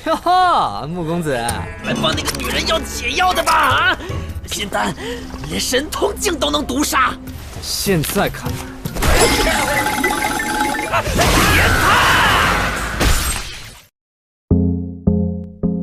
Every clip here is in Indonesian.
哈哈，穆公子，来帮那个女人要解药的吧！啊，仙丹连神通境都能毒杀。现在看来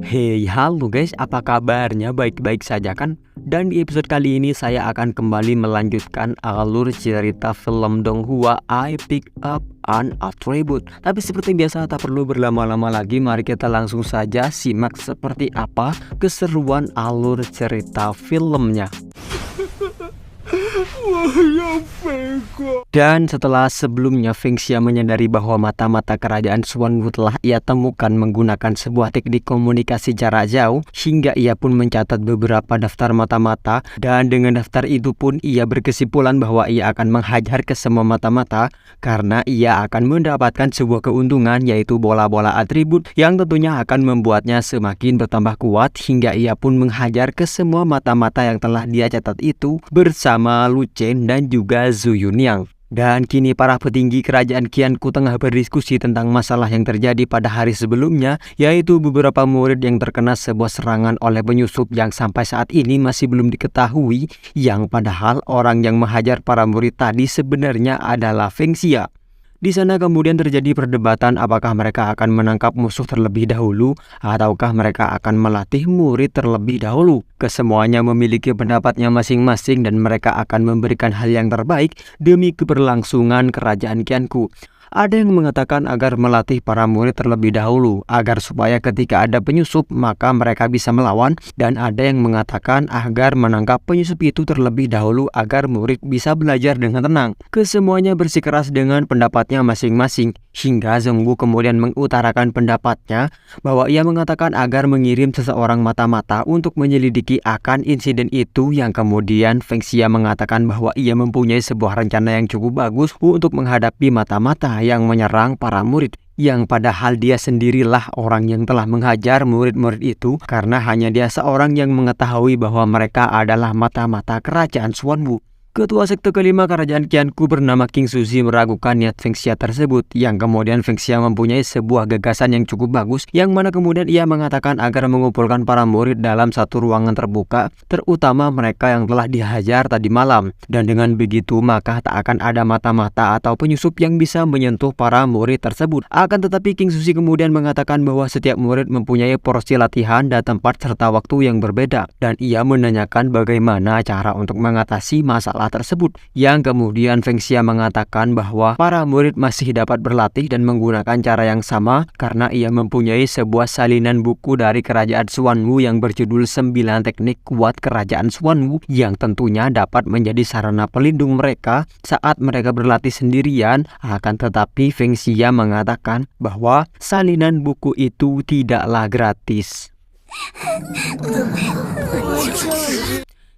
，Hey, halo guys, apa kabarnya? Baik-baik saja kan? Dan di episode kali ini saya akan kembali melanjutkan alur cerita film Donghua I Pick Up an Attribute. Tapi seperti biasa tak perlu berlama-lama lagi, mari kita langsung saja simak seperti apa keseruan alur cerita filmnya. Dan setelah sebelumnya Feng Xia menyadari bahwa mata-mata kerajaan Xuanwu telah ia temukan menggunakan sebuah teknik komunikasi jarak jauh, hingga ia pun mencatat beberapa daftar mata-mata, dan dengan daftar itu pun ia berkesimpulan bahwa ia akan menghajar ke semua mata-mata karena ia akan mendapatkan sebuah keuntungan, yaitu bola-bola atribut yang tentunya akan membuatnya semakin bertambah kuat, hingga ia pun menghajar ke semua mata-mata yang telah dia catat itu bersama Lu Chen dan juga Zhu Yunyang. Dan kini para petinggi kerajaan Qianku tengah berdiskusi tentang masalah yang terjadi pada hari sebelumnya, yaitu beberapa murid yang terkena sebuah serangan oleh penyusup yang sampai saat ini masih belum diketahui, yang padahal orang yang menghajar para murid tadi sebenarnya adalah Feng Xia. Di sana kemudian terjadi perdebatan apakah mereka akan menangkap musuh terlebih dahulu ataukah mereka akan melatih murid terlebih dahulu. Kesemuanya memiliki pendapatnya masing-masing dan mereka akan memberikan hal yang terbaik demi keberlangsungan kerajaan Qianku. Ada yang mengatakan agar melatih para murid terlebih dahulu agar supaya ketika ada penyusup maka mereka bisa melawan, dan ada yang mengatakan agar menangkap penyusup itu terlebih dahulu agar murid bisa belajar dengan tenang. Kesemuanya bersikeras dengan pendapatnya masing-masing, hingga Zhongwu kemudian mengutarakan pendapatnya bahwa ia mengatakan agar mengirim seseorang mata-mata untuk menyelidiki akan insiden itu, yang kemudian Feng Xia mengatakan bahwa ia mempunyai sebuah rencana yang cukup bagus untuk menghadapi mata-mata yang menyerang para murid, yang padahal dia sendirilah orang yang telah menghajar murid-murid itu karena hanya dia seorang yang mengetahui bahwa mereka adalah mata-mata kerajaan Xuanwu. Ketua sekte kelima kerajaan Qianku bernama King Suzy meragukan niat Feng Xia tersebut, yang kemudian Feng Xia mempunyai sebuah gagasan yang cukup bagus, yang mana kemudian ia mengatakan agar mengumpulkan para murid dalam satu ruangan terbuka, terutama mereka yang telah dihajar tadi malam. Dan dengan begitu maka tak akan ada mata-mata atau penyusup yang bisa menyentuh para murid tersebut. Akan tetapi King Suzy kemudian mengatakan bahwa setiap murid mempunyai porsi latihan dan tempat serta waktu yang berbeda, dan ia menanyakan bagaimana cara untuk mengatasi masalah tersebut, yang kemudian Feng Xia mengatakan bahwa para murid masih dapat berlatih dan menggunakan cara yang sama karena ia mempunyai sebuah salinan buku dari kerajaan Xuanwu yang berjudul 9 teknik kuat kerajaan Xuanwu, yang tentunya dapat menjadi sarana pelindung mereka saat mereka berlatih sendirian. Akan tetapi Feng Xia mengatakan bahwa salinan buku itu tidaklah gratis.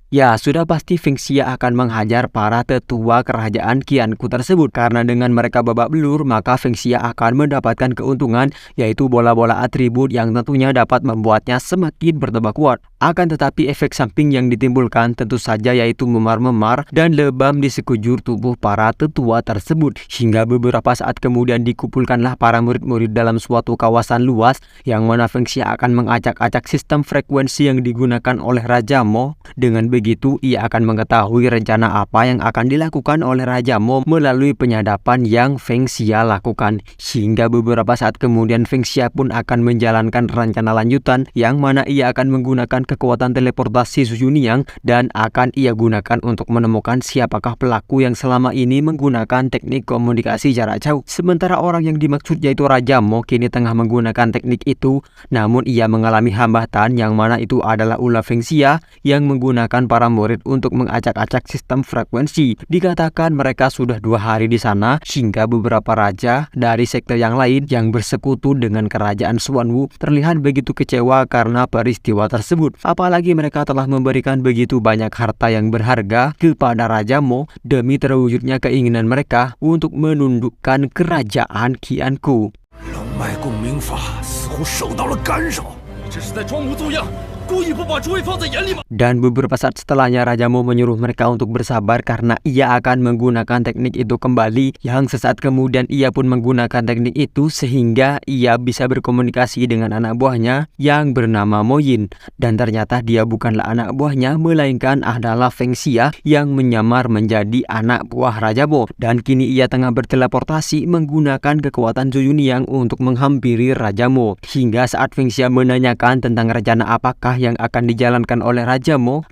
Ya, sudah pasti Feng Xia akan menghajar para tetua kerajaan Qianku tersebut, karena dengan mereka babak belur maka Feng Xia akan mendapatkan keuntungan, yaitu bola-bola atribut yang tentunya dapat membuatnya semakin bertambah kuat. Akan tetapi efek samping yang ditimbulkan tentu saja yaitu memar-memar dan lebam di sekujur tubuh para tetua tersebut, hingga beberapa saat kemudian dikumpulkanlah para murid-murid dalam suatu kawasan luas, yang mana Feng Xia akan mengacak-acak sistem frekuensi yang digunakan oleh Raja Mo. Dengan begitu ia akan mengetahui rencana apa yang akan dilakukan oleh Raja Mo melalui penyadapan yang Feng Xia lakukan, hingga beberapa saat kemudian Feng Xia pun akan menjalankan rencana lanjutan, yang mana ia akan menggunakan kekuatan teleportasi Zhu Yunyang dan akan ia gunakan untuk menemukan siapakah pelaku yang selama ini menggunakan teknik komunikasi jarak jauh. Sementara orang yang dimaksud yaitu Raja Mo kini tengah menggunakan teknik itu, namun ia mengalami hambatan, yang mana itu adalah ulah Feng Xia yang menggunakan para murid untuk mengacak-acak sistem frekuensi. Dikatakan mereka sudah 2 hari di sana, hingga beberapa raja dari sekte yang lain yang bersekutu dengan kerajaan Xuanwu terlihat begitu kecewa karena peristiwa tersebut. Apalagi mereka telah memberikan begitu banyak harta yang berharga kepada Raja Mo demi terwujudnya keinginan mereka untuk menundukkan kerajaan Qianku. 龙脉共鸣法似乎受到了干扰，你这是在装模作样，故意不把诸位放在眼里吗？ Dan beberapa saat setelahnya Raja Mo menyuruh mereka untuk bersabar karena ia akan menggunakan teknik itu kembali. Yang sesaat kemudian ia pun menggunakan teknik itu sehingga ia bisa berkomunikasi dengan anak buahnya yang bernama Mo Yin. Dan ternyata dia bukanlah anak buahnya melainkan adalah Feng Xia yang menyamar menjadi anak buah Raja Mo. Dan kini ia tengah berteleportasi menggunakan kekuatan Zhu Yunyang untuk menghampiri Raja Mo. Hingga saat Feng Xia menanyakan tentang rencana apakah yang akan dijalankan oleh Raja Mo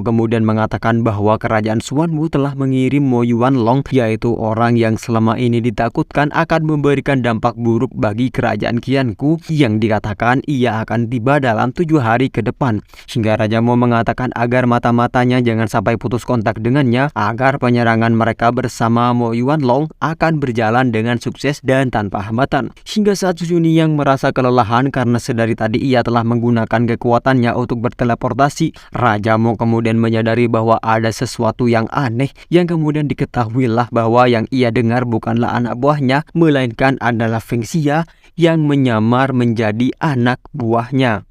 kemudian mengatakan bahwa kerajaan Xuanwu telah mengirim Mo Yuanlong, yaitu orang yang selama ini ditakutkan akan memberikan dampak buruk bagi kerajaan Qianku, yang dikatakan ia akan tiba dalam 7 hari ke depan. Hingga Raja Mo mengatakan agar mata-matanya jangan sampai putus kontak dengannya, agar penyerangan mereka bersama Mo Yuanlong akan berjalan dengan sukses dan tanpa hambatan. Hingga saat Zhu Yunyang merasa kelelahan karena sedari tadi ia telah menggunakan kekuatannya untuk berteleportasi, Raja Mo kemudian menyadari bahwa ada sesuatu yang aneh, yang kemudian diketahuilah bahwa yang ia dengar bukanlah anak buahnya melainkan adalah Feng Xia yang menyamar menjadi anak buahnya.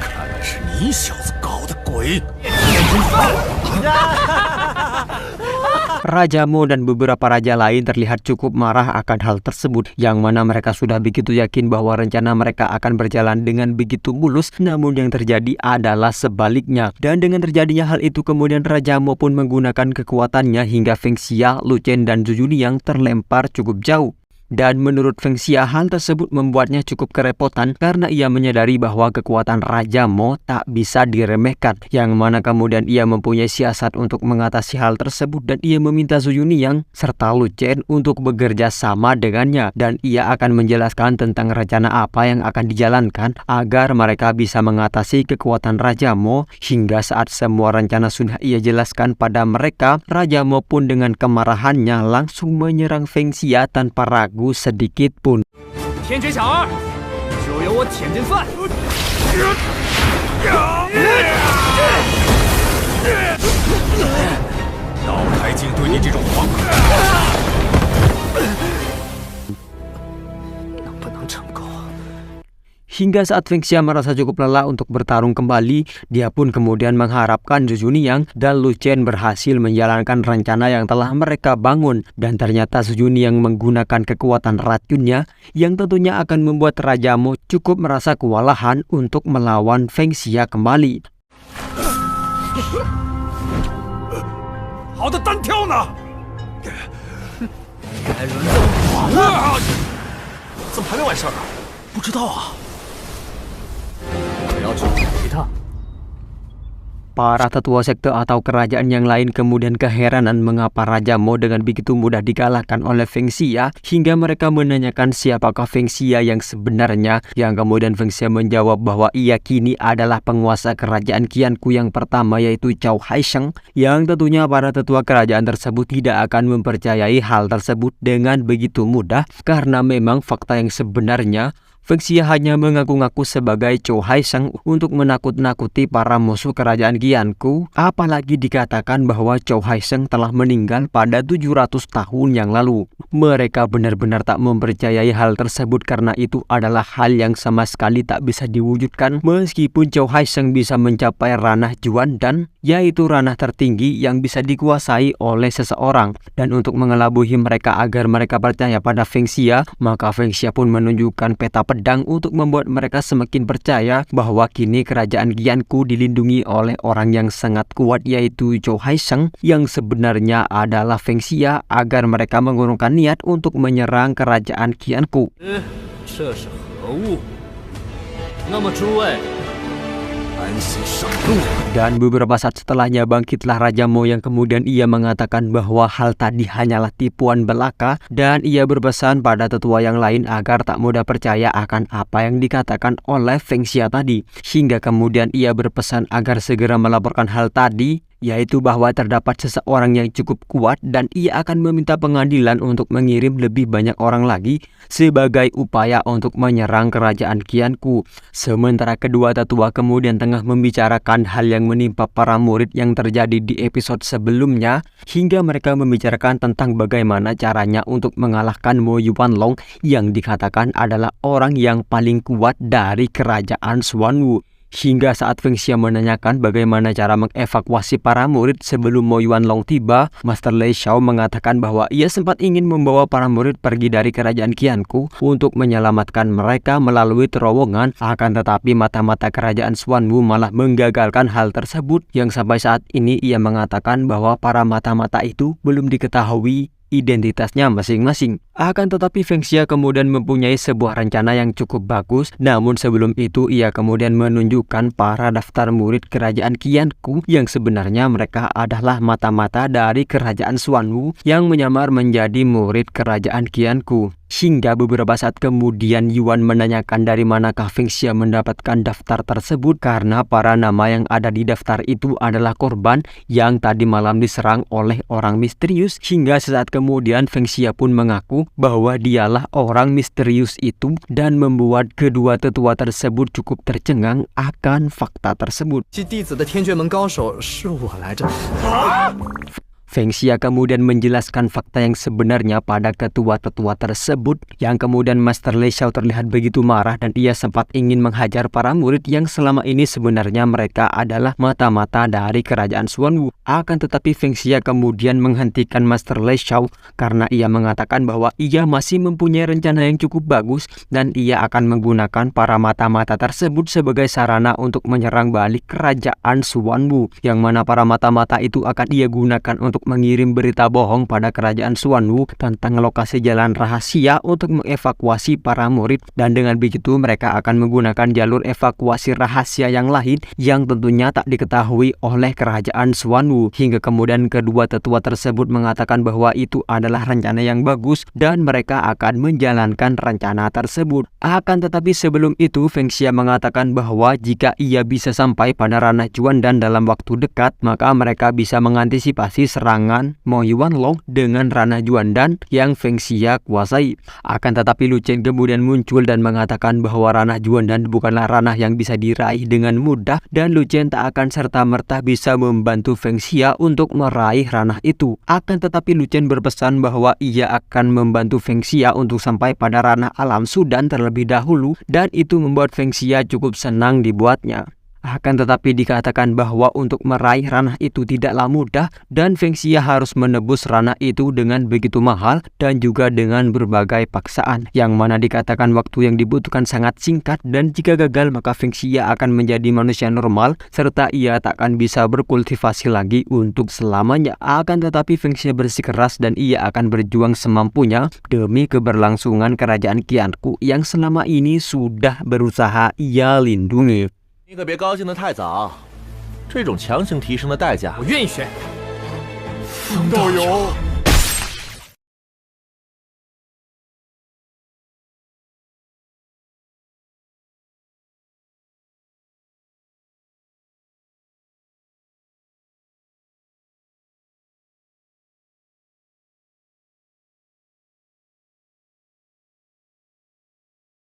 看来是你小子搞的鬼！ Raja Mo dan beberapa raja lain terlihat cukup marah akan hal tersebut, yang mana mereka sudah begitu yakin bahwa rencana mereka akan berjalan dengan begitu mulus, namun yang terjadi adalah sebaliknya. Dan dengan terjadinya hal itu kemudian Raja Mo pun menggunakan kekuatannya hingga Feng Xia, Lu Chen dan Zhu Yunyang terlempar cukup jauh. Dan menurut Feng Xia, hal tersebut membuatnya cukup kerepotan karena ia menyadari bahwa kekuatan Raja Mo tak bisa diremehkan, yang mana kemudian ia mempunyai siasat untuk mengatasi hal tersebut dan ia meminta Zhu Yunyang serta Lu Chen untuk bekerja sama dengannya, dan ia akan menjelaskan tentang rencana apa yang akan dijalankan agar mereka bisa mengatasi kekuatan Raja Mo. Hingga saat semua rencana sudah ia jelaskan pada mereka, Raja Mo pun dengan kemarahannya langsung menyerang Feng Xia tanpa ragu sedikit pun. 天真小二，就由我舔真饭。 老太竟对你这种黄狗，能不能成功？ Hingga saat Feng Xia merasa cukup lelah untuk bertarung kembali, dia pun kemudian mengharapkan Zhu Yunyang dan Lu Chen berhasil menjalankan rencana yang telah mereka bangun. Dan ternyata Zhu Yunyang menggunakan kekuatan racunnya yang tentunya akan membuat Raja Mo cukup merasa kewalahan untuk melawan Feng Xia kembali. 好的单挑呢？ 该轮到我了。 怎么还没完事儿啊？不知道啊。 我要去陪他。 Para tetua sekte atau kerajaan yang lain kemudian keheranan mengapa Raja Mo dengan begitu mudah dikalahkan oleh Feng Xia, hingga mereka menanyakan siapakah Feng Xia yang sebenarnya, yang kemudian Feng Xia menjawab bahwa ia kini adalah penguasa kerajaan Qianku yang pertama, yaitu Cao Haisheng, yang tentunya para tetua kerajaan tersebut tidak akan mempercayai hal tersebut dengan begitu mudah karena memang fakta yang sebenarnya Feng Xia hanya mengaku-ngaku sebagai Cao Haisheng untuk menakut-nakuti para musuh kerajaan Qianku, apalagi dikatakan bahwa Cao Haisheng telah meninggal pada 700 tahun yang lalu. Mereka benar-benar tak mempercayai hal tersebut karena itu adalah hal yang sama sekali tak bisa diwujudkan meskipun Cao Haisheng bisa mencapai ranah Juan Dan, yaitu ranah tertinggi yang bisa dikuasai oleh seseorang. Dan untuk mengelabui mereka agar mereka percaya pada Feng Xia, maka Feng Xia pun menunjukkan peta pedang untuk membuat mereka semakin percaya bahwa kini kerajaan Qianku dilindungi oleh orang yang sangat kuat, yaitu Cao Haisheng, yang sebenarnya adalah Feng Xia, agar mereka mengurungkan niat untuk menyerang kerajaan Qianku. 这是何物？那么诸位，安心上路。 Dan beberapa saat setelahnya bangkitlah Raja Mo yang kemudian ia mengatakan bahwa hal tadi hanyalah tipuan belaka, dan ia berpesan pada tetua yang lain agar tak mudah percaya akan apa yang dikatakan oleh Feng Xia tadi. Hingga kemudian ia berpesan agar segera melaporkan hal tadi yaitu bahwa terdapat seseorang yang cukup kuat dan ia akan meminta pengadilan untuk mengirim lebih banyak orang lagi sebagai upaya untuk menyerang kerajaan Qianku. Sementara kedua tetua kemudian tengah membicarakan hal yang menimpa para murid yang terjadi di episode sebelumnya, hingga mereka membicarakan tentang bagaimana caranya untuk mengalahkan Mo Yuanlong yang dikatakan adalah orang yang paling kuat dari kerajaan Xuanwu. Hingga saat Feng Xia menanyakan bagaimana cara mengevakuasi para murid sebelum Mo Yuanlong tiba, Master Lei Xiao mengatakan bahwa ia sempat ingin membawa para murid pergi dari kerajaan Qianku untuk menyelamatkan mereka melalui terowongan, akan tetapi mata-mata kerajaan Xuanwu malah menggagalkan hal tersebut, yang sampai saat ini ia mengatakan bahwa para mata-mata itu belum diketahui identitasnya masing-masing. Akan tetapi Feng Xia kemudian mempunyai sebuah rencana yang cukup bagus, namun sebelum itu ia kemudian menunjukkan para daftar murid kerajaan Qianku yang sebenarnya mereka adalah mata-mata dari kerajaan Xuanwu yang menyamar menjadi murid kerajaan Qianku. Hingga beberapa saat kemudian Yuan menanyakan dari manakah Feng Xia mendapatkan daftar tersebut, karena para nama yang ada di daftar itu adalah korban yang tadi malam diserang oleh orang misterius. Hingga sesaat kemudian Feng Xia pun mengaku bahwa dialah orang misterius itu dan membuat kedua tetua tersebut cukup tercengang akan fakta tersebut. Feng Xia kemudian menjelaskan fakta yang sebenarnya pada ketua-tetua tersebut, yang kemudian Master Lei Xiao terlihat begitu marah dan ia sempat ingin menghajar para murid yang selama ini sebenarnya mereka adalah mata-mata dari kerajaan Xuanwu. Akan tetapi Feng Xia kemudian menghentikan Master Lei Xiao karena ia mengatakan bahwa ia masih mempunyai rencana yang cukup bagus dan ia akan menggunakan para mata-mata tersebut sebagai sarana untuk menyerang balik kerajaan Xuanwu, yang mana para mata-mata itu akan ia gunakan untuk mengirim berita bohong pada kerajaan Xuanwu tentang lokasi jalan rahasia untuk mengevakuasi para murid, dan dengan begitu mereka akan menggunakan jalur evakuasi rahasia yang lain yang tentunya tak diketahui oleh kerajaan Xuanwu. Hingga kemudian kedua tetua tersebut mengatakan bahwa itu adalah rencana yang bagus dan mereka akan menjalankan rencana tersebut. Akan tetapi sebelum itu Feng Xia mengatakan bahwa jika ia bisa sampai pada ranah Juandan dalam waktu dekat, maka mereka bisa mengantisipasi serangan Mo Yuanlong dengan ranah Juandan yang Feng Xia kuasai. Akan tetapi Lu Chen kemudian muncul dan mengatakan bahwa ranah Juandan bukanlah ranah yang bisa diraih dengan mudah, dan Lu Chen tak akan serta-merta bisa membantu Feng Xia untuk meraih ranah itu. Akan tetapi Lu Chen berpesan bahwa ia akan membantu Feng Xia untuk sampai pada ranah alam Sudan terlebih dahulu, dan itu membuat Feng Xia cukup senang dibuatnya. Akan tetapi dikatakan bahwa untuk meraih ranah itu tidaklah mudah dan Feng Xia harus menebus ranah itu dengan begitu mahal dan juga dengan berbagai paksaan, yang mana dikatakan waktu yang dibutuhkan sangat singkat, dan jika gagal maka Feng Xia akan menjadi manusia normal serta ia tak akan bisa berkultivasi lagi untuk selamanya. Akan tetapi Feng Xia bersikeras dan ia akan berjuang semampunya demi keberlangsungan kerajaan Qianku yang selama ini sudah berusaha ia lindungi. 你可别高兴得太早，这种强行提升的代价，我愿意学。风道友。